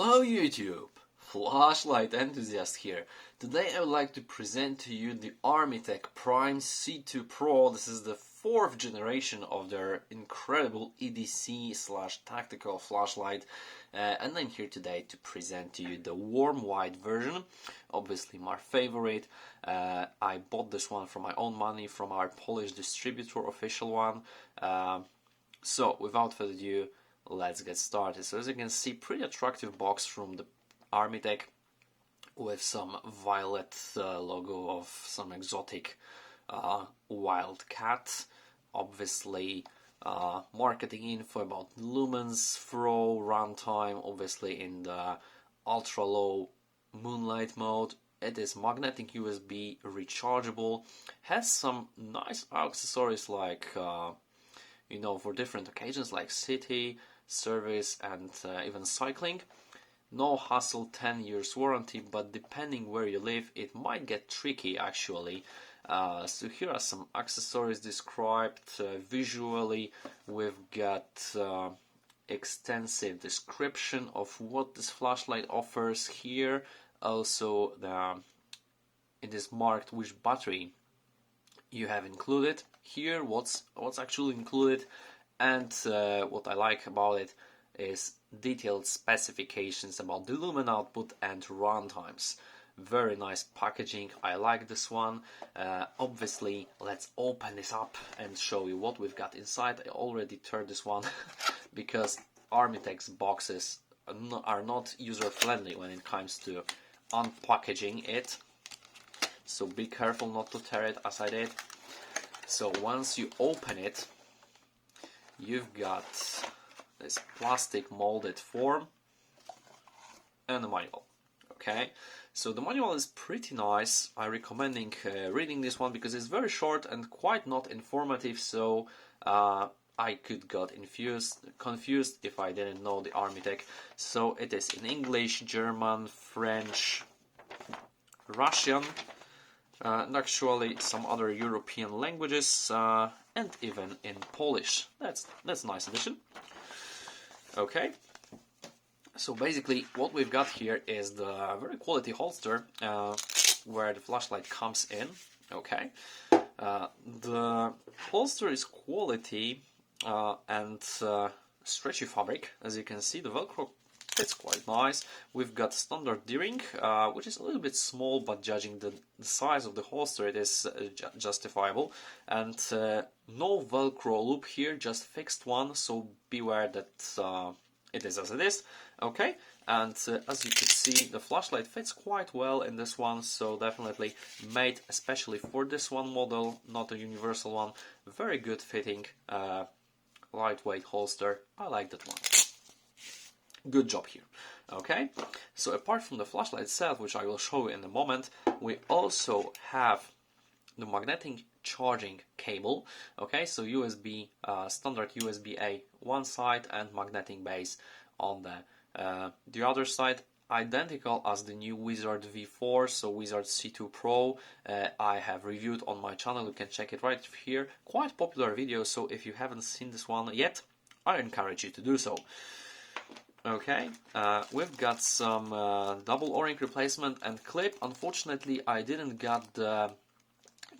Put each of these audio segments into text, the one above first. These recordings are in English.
Hello YouTube! Flashlight Enthusiast here. Today I would like to present to you the Armytek Prime C2 Pro. This is the 4th generation of their incredible EDC/tactical flashlight, and I'm here today to present to you the warm white version, obviously my favorite. I bought this one from my own money from our Polish distributor, official one. So without further ado, let's get started. So as you can see, pretty attractive box from the Armytek with some violet logo of some exotic wild cat. Obviously marketing info about lumens, throw, runtime, obviously in the ultra low moonlight mode. It is magnetic USB, rechargeable, has some nice accessories like you know, for different occasions like city, service, and even cycling. No hassle, 10 years warranty, but depending where you live it might get tricky actually. So here are some accessories described visually. We've got extensive description of what this flashlight offers here. Also it is marked which battery you have included here, what's actually included, and what I like about it is detailed specifications about the lumen output and run times. Very nice packaging, I like this one. Obviously let's open this up and show you what we've got inside. I already turned this one because Armytek's boxes are not user friendly when it comes to unpackaging it, so be careful not to tear it as I did. So once you open it, you've got this plastic molded form and the manual. Okay, so the manual is pretty nice. I'm recommending reading this one because it's very short and quite not informative, so I could get confused if I didn't know the Armytek. So it is in English, German, French, Russian, and actually some other European languages, and even in Polish. That's a nice addition. Okay, so basically what we've got here is the very quality holster where the flashlight comes in. Okay, the holster is quality and stretchy fabric. As you can see, the Velcro fits quite nice. We've got standard D-ring, which is a little bit small, but judging the size of the holster, it is justifiable. And no Velcro loop here, just fixed one, so beware that it is as it is. Okay, and as you can see, the flashlight fits quite well in this one, so definitely made especially for this one model, not a universal one. Very good fitting, lightweight holster. I like that one. Good job here. Okay, so apart from the flashlight itself, which I will show you in a moment, we also have the magnetic charging cable. Okay, so USB, standard USB-A one side and magnetic base on the other side, identical as the new Wizard V4, so Wizard C2 Pro. I have reviewed on my channel, you can check it right here. Quite popular video, so if you haven't seen this one yet, I encourage you to do so. Okay, we've got some double O-ring replacement and clip. Unfortunately, I didn't get the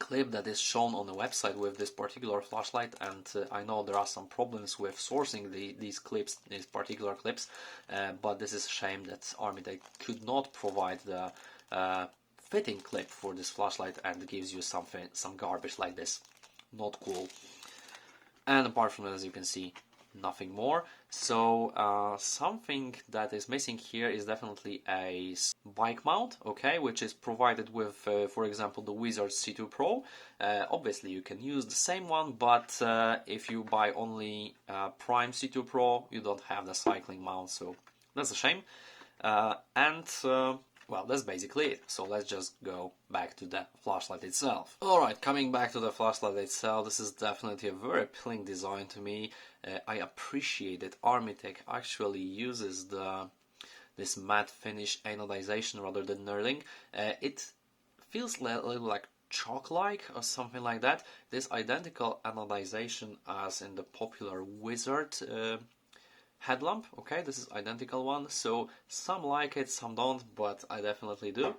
clip that is shown on the website with this particular flashlight, and I know there are some problems with sourcing these particular clips, but this is a shame that Armytek could not provide the fitting clip for this flashlight and gives you some garbage like this. Not cool. And apart from that, as you can see, nothing more. So something that is missing here is definitely a bike mount, okay, which is provided with, for example, the Wizard C2 Pro. Obviously you can use the same one, but if you buy only Prime C2 Pro, you don't have the cycling mount, so that's a shame. Well, that's basically it. So let's just go back to the flashlight itself. Alright, coming back to the flashlight itself, this is definitely a very appealing design to me. I appreciate that Armytek actually uses this matte finish anodization rather than knurling. It feels a little like chalk-like or something like that. This identical anodization as in the popular Wizard headlamp. Okay, this is identical one, so some like it, some don't, but I definitely do.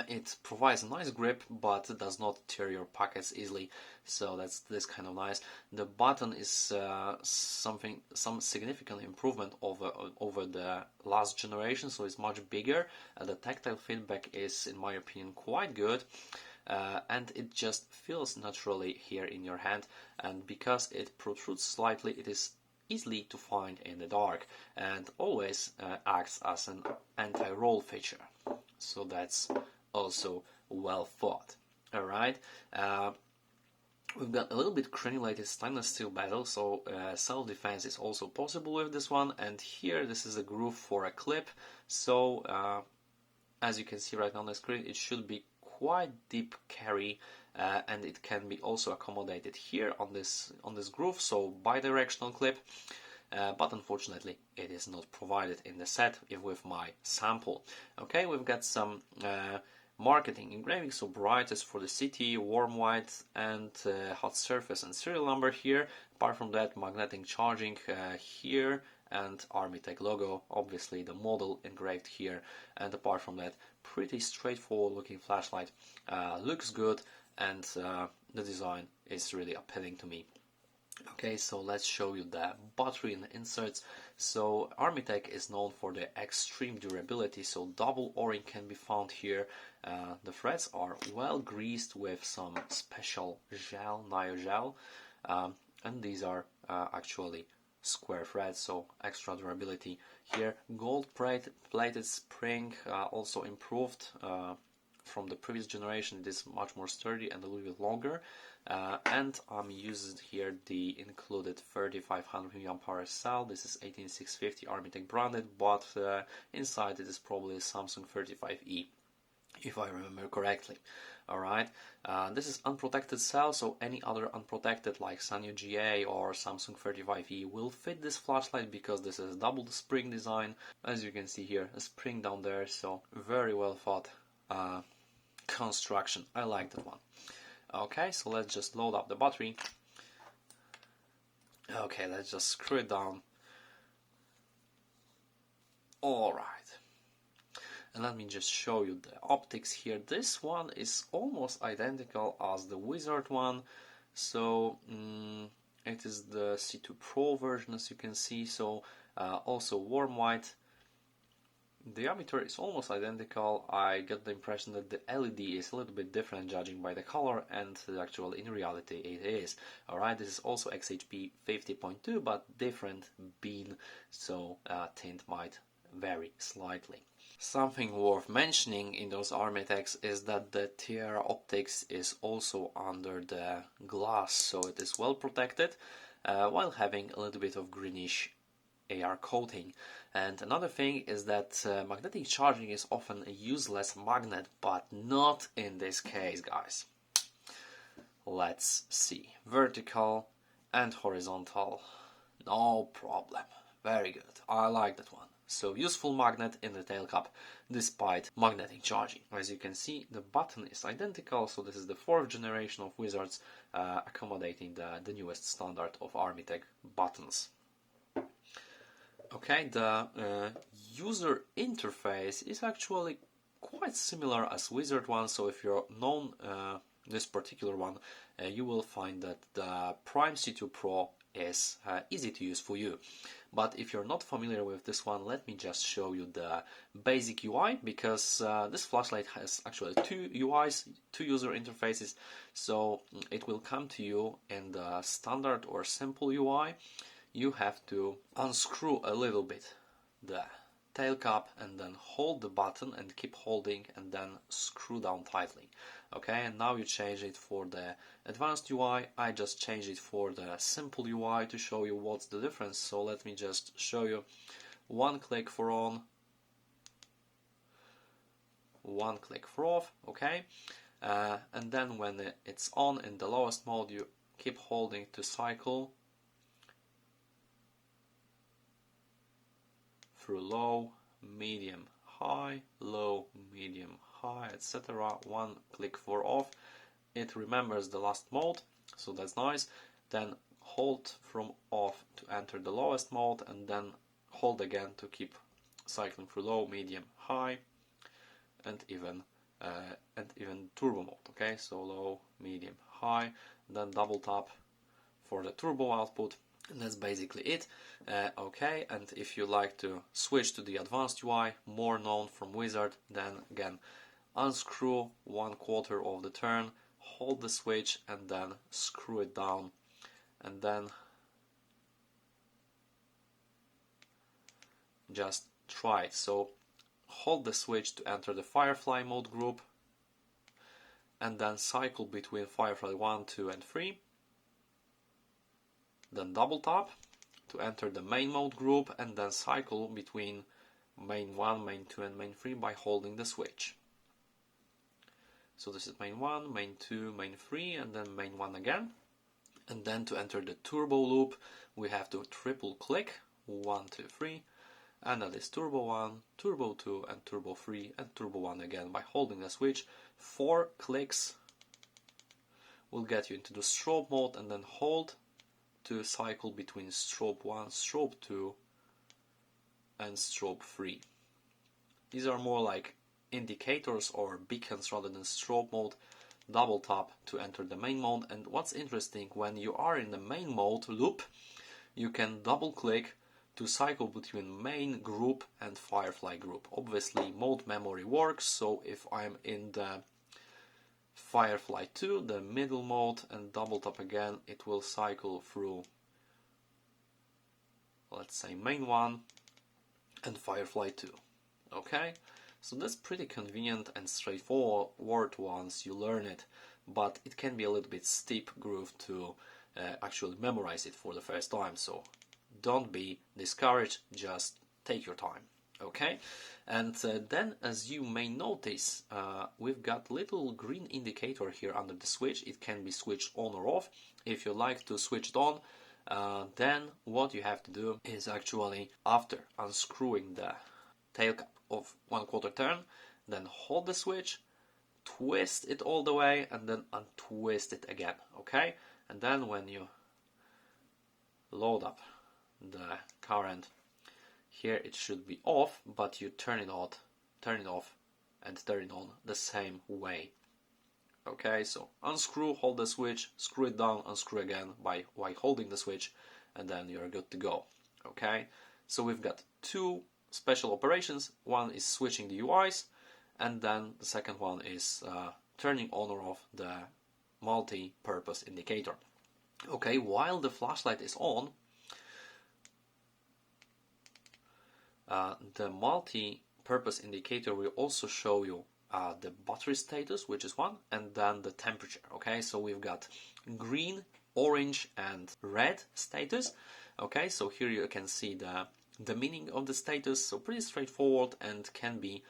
It provides a nice grip, but it does not tear your pockets easily, so that's kind of nice. The button is some significant improvement over the last generation, so it's much bigger. The tactile feedback is, in my opinion, quite good. And it just feels naturally here in your hand, and because it protrudes slightly, it is easily to find in the dark, and always acts as an anti-roll feature, so that's also well thought. Alright, we've got a little bit granulated stainless steel bezel, so self-defense is also possible with this one. And here this is a groove for a clip, so as you can see right now on the screen, it should be quite deep carry, and it can be also accommodated here on this groove, so bi-directional clip, but unfortunately it is not provided in the set with my sample. Okay, we've got some marketing engraving, so brightest for the city, warm white, and hot surface and serial number here. Apart from that, magnetic charging here, and Armytek logo, obviously the model engraved here. And apart from that, pretty straightforward looking flashlight. Looks good, and the design is really appealing to me. Okay, so let's show you the battery and the inserts. So Armytek is known for the extreme durability, so double O-ring can be found here. The threads are well greased with some special gel, nio and these are actually square threads, so extra durability here. Gold plated spring, also improved from the previous generation. It is much more sturdy and a little bit longer, and I'm using here the included 3500 mAh cell. This is 18650 Armytek branded, but inside it is probably Samsung 35E, if I remember correctly. Alright, this is unprotected cell, so any other unprotected like Sanyo GA or Samsung 35E will fit this flashlight, because this is double spring design. As you can see here, a spring down there, so very well thought construction. I like that one. Okay, so let's just load up the battery. Okay, let's just screw it down. Alright. And let me just show you the optics here. This one is almost identical as the Wizard one. So it is the C2 Pro version, as you can see. So also warm white. The diameter is almost identical. I get the impression that the LED is a little bit different judging by the color, and actually in reality it is. Alright, this is also XHP 50.2, but different beam, so tint might vary slightly. Something worth mentioning in those Armyteks is that the Tiara optics is also under the glass, so it is well protected while having a little bit of greenish AR coating. And another thing is that magnetic charging is often a useless magnet, but not in this case, guys. Let's see. Vertical and horizontal, no problem. Very good, I like that one. So useful magnet in the tail cap despite magnetic charging. As you can see, the button is identical, so this is the 4th generation of Wizards, accommodating the newest standard of Armytek buttons. Okay, the user interface is actually quite similar as Wizard one, so if you're known this particular one, you will find that the Prime C2 Pro is easy to use for you. But if you're not familiar with this one, let me just show you the basic UI, because this flashlight has actually 2 UIs, 2 user interfaces, so it will come to you in the standard or simple UI. You have to unscrew a little bit the tail cap and then hold the button and keep holding and then screw down tightly. Okay, and now you change it for the advanced UI. I just changed it for the simple UI to show you what's the difference. So let me just show you. 1 click for on, 1 click for off. Okay, and then when it's on in the lowest mode, you keep holding to cycle through low, medium, high, low, medium, high, etc. 1 click for off. It remembers the last mode, so that's nice. Then hold from off to enter the lowest mode, and then hold again to keep cycling through low, medium, high, and even turbo mode. Okay, so low, medium, high, then double tap for the turbo output, and that's basically it. Okay, and if you like to switch to the advanced UI, more known from Wizard, then again unscrew 1/4 of the turn, hold the switch, and then screw it down, and then just try it. So hold the switch to enter the Firefly mode group, and then cycle between Firefly 1, 2 and 3. Then double tap to enter the main mode group, and then cycle between main 1, main 2 and main 3 by holding the switch. So this is main 1, main 2, main 3, and then main 1 again. And then to enter the turbo loop, we have to triple click 1, 2, 3, and that is turbo 1, turbo 2, and turbo 3, and turbo 1 again by holding the switch. 4 clicks will get you into the strobe mode, and then hold to cycle between strobe 1, strobe 2, and strobe 3. These are more like indicators or beacons rather than strobe mode. Double tap to enter the main mode, and what's interesting, when you are in the main mode loop, you can double click to cycle between main group and Firefly group. Obviously mode memory works, so if I'm in the Firefly 2, the middle mode, and double tap again, it will cycle through, let's say, main 1 and Firefly 2. Okay, so that's pretty convenient and straightforward once you learn it, but it can be a little bit steep groove to actually memorize it for the first time, so don't be discouraged, just take your time. Okay, and then, as you may notice, we've got little green indicator here under the switch. It can be switched on or off. If you like to switch it on, then what you have to do is actually, after unscrewing the tail cap of 1/4 turn, then hold the switch, twist it all the way, and then untwist it again. Okay, and then when you load up the current, here it should be off, but you turn it off and turn it on the same way. Okay, so unscrew, hold the switch, screw it down, unscrew again by holding the switch, and then you're good to go. Okay, so we've got two special operations. One is switching the UIs, and then the second one is turning on or off the multi-purpose indicator. Okay, while the flashlight is on, the multi-purpose indicator will also show you the battery status, which is 1, and then the temperature. Okay, so we've got green, orange and red status. Okay, so here you can see the meaning of the status, so pretty straightforward and can be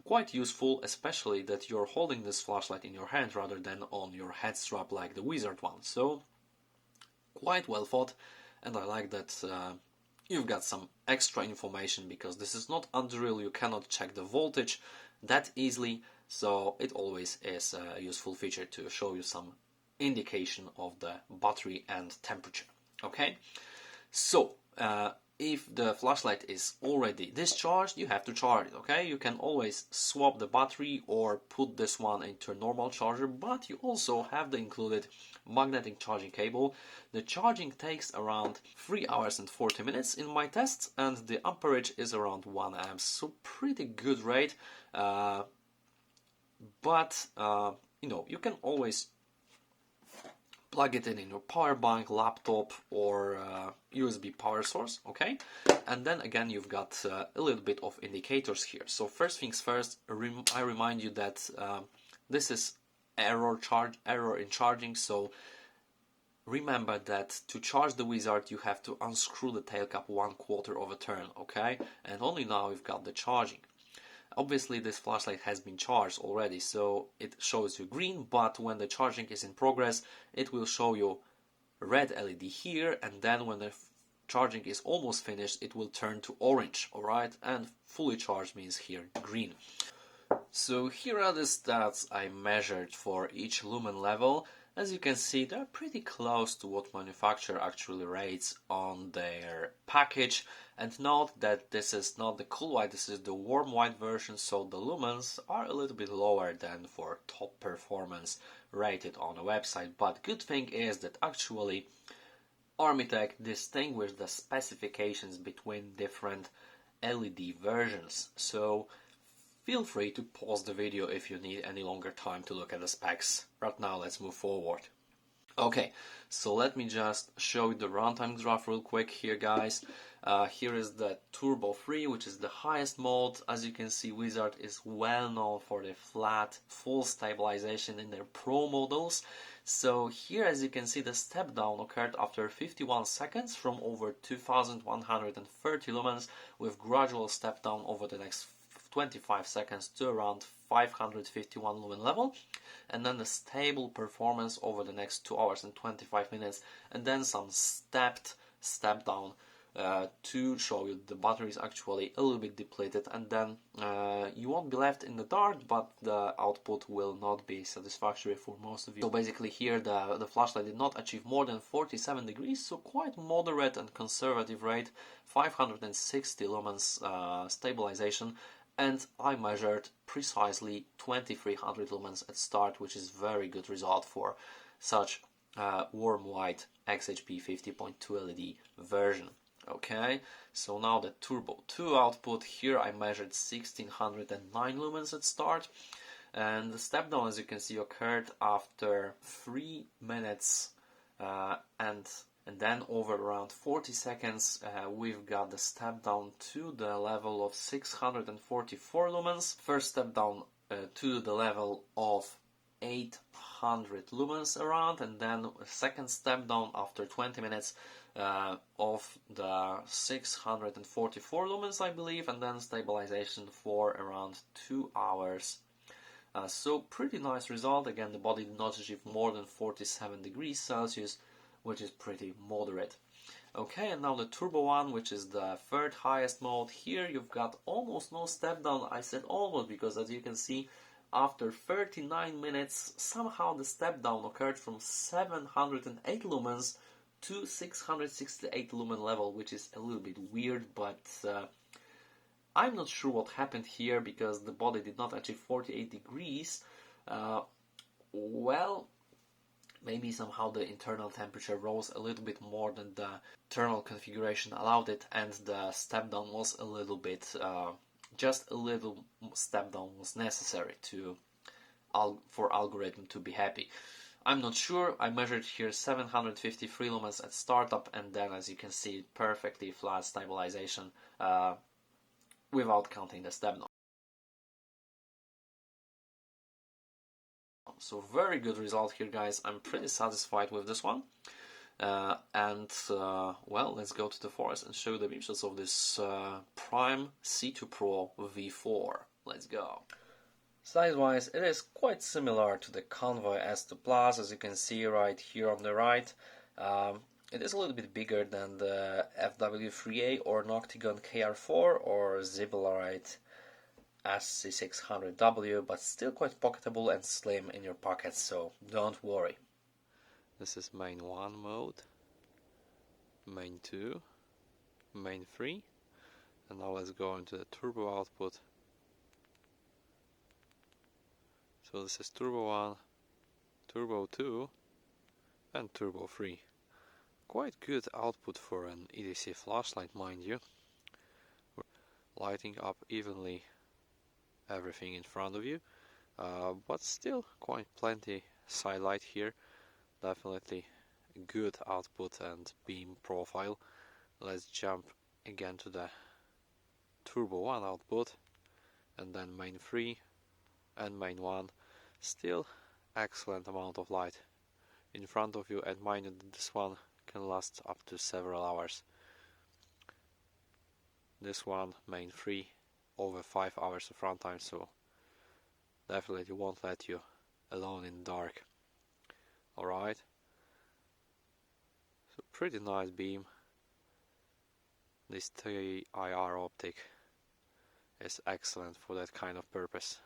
quite useful, especially that you're holding this flashlight in your hand rather than on your head strap like the Wizard one. So quite well thought, and I like that you've got some extra information, because this is not Unreal, you cannot check the voltage that easily, so it always is a useful feature to show you some indication of the battery and temperature. Okay, so if the flashlight is already discharged, you have to charge it. Okay, you can always swap the battery or put this one into a normal charger, but you also have the included magnetic charging cable. The charging takes around 3 hours and 40 minutes in my tests, and the amperage is around 1 amp, so pretty good rate. But you know, you can always plug it in your power bank, laptop, or USB power source. Okay, and then again you've got a little bit of indicators here. So first things first, I remind you that this is error in charging, so remember that to charge the Wizard you have to unscrew the tail cap 1/4 of a turn. Okay, and only now we've got the charging. Obviously this flashlight has been charged already, so it shows you green, but when the charging is in progress it will show you red LED here, and then when the charging is almost finished it will turn to orange. Alright, and fully charged means here green. So here are the stats I measured for each lumen level. As you can see, they're pretty close to what manufacturer actually rates on their package. And note that this is not the cool white, this is the warm white version, so the lumens are a little bit lower than for top performance rated on a website. But good thing is that actually Armytek distinguished the specifications between different LED versions. So feel free to pause the video if you need any longer time to look at the specs. Right now, let's move forward. Okay, so let me just show you the runtime graph real quick here, guys. Here is the Turbo 3, which is the highest mode. As you can see, Wizard is well known for the flat, full stabilization in their Pro models. So here, as you can see, the step down occurred after 51 seconds from over 2130 lumens, with gradual step down over the next 25 seconds to around 551 lumen level, and then the stable performance over the next 2 hours and 25 minutes, and then some step down to show you the battery is actually a little bit depleted, and then you won't be left in the dark, but the output will not be satisfactory for most of you. So basically here the flashlight did not achieve more than 47 degrees, so quite moderate and conservative rate, 560 lumens stabilization, and I measured precisely 2300 lumens at start, which is very good result for such warm white XHP 50.2 LED version. Okay, so now the Turbo 2 output, here I measured 1609 lumens at start, and the step down, as you can see, occurred after 3 minutes and then over around 40 seconds we've got the step down to the level of 644 lumens. First step down to the level of 800 lumens around, and then a second step down after 20 minutes of the 644 lumens, I believe, and then stabilization for around 2 hours. So pretty nice result. Again, the body did not achieve more than 47 degrees Celsius, which is pretty moderate. Okay, and now the Turbo 1, which is the third highest mode. Here you've got almost no step down. I said almost because, as you can see, after 39 minutes, somehow the step down occurred from 708 lumens to 668 lumen level, which is a little bit weird, but I'm not sure what happened here because the body did not achieve 48 degrees. Well, maybe somehow the internal temperature rose a little bit more than the thermal configuration allowed it, and the step down was a little bit, just a little step down was necessary for algorithm to be happy. I'm not sure. I measured here 753 lumens at startup, and then, as you can see, perfectly flat stabilization without counting the step down. So very good result here, guys. I'm pretty satisfied with this one. Well, let's go to the forest and show the beam shots of this Prime C2 Pro V4. Let's go. Size-wise, it is quite similar to the Convoy S2 Plus, as you can see right here on the right. It is a little bit bigger than the FW3A or Noctigon KR4 or Zibelarite SC600W, but still quite pocketable and slim in your pockets, so don't worry. This is main 1 mode, main 2, main 3, and now let's go into the turbo output. So this is Turbo 1, Turbo 2 and Turbo 3. Quite good output for an EDC flashlight, mind you. Lighting up evenly everything in front of you, but still quite plenty side light here. Definitely good output and beam profile. Let's jump again to the Turbo 1 output, and then main 3 and main 1. Still excellent amount of light in front of you, and mind that this one can last up to several hours. This one, main 3, over 5 hours of runtime, so definitely won't let you alone in the dark. Alright, so pretty nice beam. This TIR optic is excellent for that kind of purpose.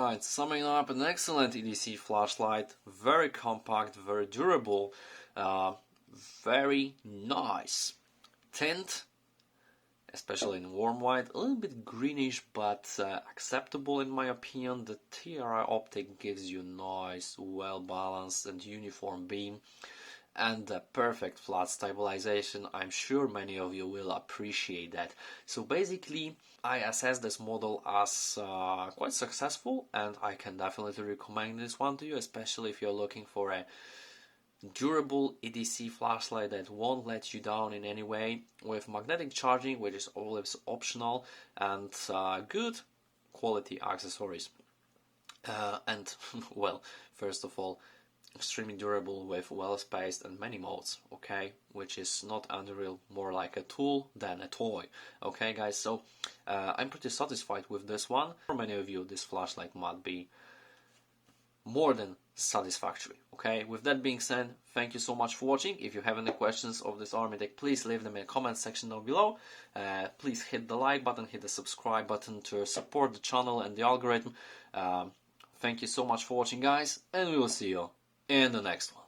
Alright, summing up, an excellent EDC flashlight, very compact, very durable, very nice. Tint, especially in warm white, a little bit greenish but acceptable in my opinion. The TRI optic gives you nice, well balanced and uniform beam, and the perfect flat stabilization. I'm sure many of you will appreciate that. So basically I assess this model as quite successful, and I can definitely recommend this one to you, especially if you're looking for a durable EDC flashlight that won't let you down in any way, with magnetic charging, which is always optional, and good quality accessories. And well, first of all, extremely durable with well spaced and many modes, okay, which is not unreal, more like a tool than a toy. Okay guys, so I'm pretty satisfied with this one. For many of you this flashlight might be more than satisfactory. Okay, with that being said, thank you so much for watching. If you have any questions of this Armytek, please leave them in the comment section down below. Please hit the like button, hit the subscribe button to support the channel and the algorithm. Thank you so much for watching guys, and we will see you in the next one.